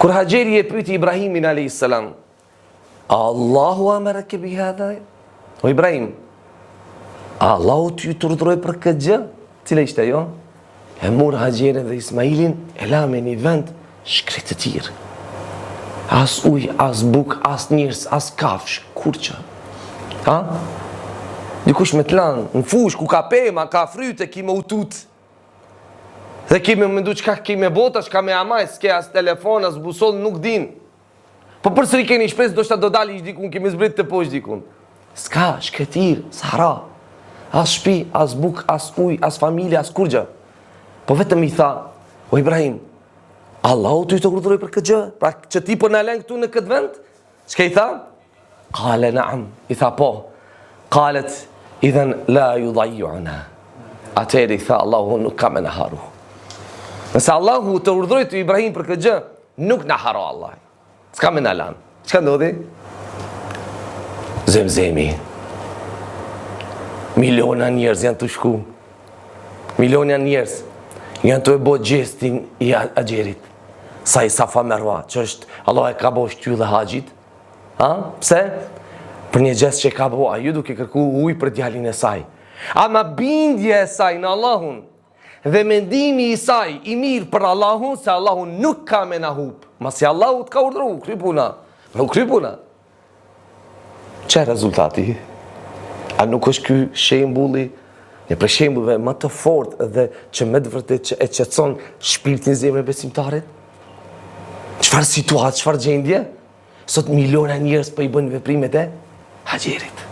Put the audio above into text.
Kur Hajeri e pyeti Ibrahimin a.s. Allahu amaraka bi hadha? O Ibrahim, Allahu t'ju të urdhëroi për këtë gjë? Cila ishte ajo? E mor Hajerin dhe Ismailin e la me një vend shkret të tirë. As ujë, as buk, as njerëz, as kafsh, kur që. Ha? Dikush me të lanë, në fush, ku ka pema, ka fryte, ki me utut. Dhe ki me mëndu qka ki me bota, qka me amaj, s'ke as telefon, as busol, nuk din. Po përsëri keni shpres, do shta do dali ish dikun, kemi zbrit të posh dikun. S'ka, shkretir, sahara. As shpi, as buk, as uj, as familje, as kurgja. Po vetëm i tha, o Ibrahim, Allahu t'ju të urdhëroi për këtë gjë? Pra që ti po na lën këtu në këtë vend? Çka i tha? Qale na'am. I tha po. Qalet idhan la yudayyi'una. Atëri tha Allahu nuk ka më na haru. Nëse Allahu të urdhëroi të Ibrahim për këtë gjë, nuk na haro Allah. S'ka më na lën. Çka ndodhi? Zemzemi. Miliona njerëz janë të shku. Miliona njerëz janë të e bo gjestin i Hajerit. Sa i Safa Merwa, që është Allah e ka bo shty dhe haqit. Ha? Pse? Për një gjest që ka bo, a ju duke kërku uj për djalin e saj. Ama bindje e saj në Allahun dhe mendimi i saj i mirë për Allahun, se Allahun nuk ka me na hup. Masi Allahut ka urdhru, kry puna. Nuk kry puna. Që rezultati? A nuk është ky shembulli? Një për shembullve më të fortë dhe që me të vërtet që e qetëson shpirtin zemrën e besimtarit? Çfarë situatë, çfarë gjendje? Sot miliona njerëz po i bëjnë veprimet e Hajerit.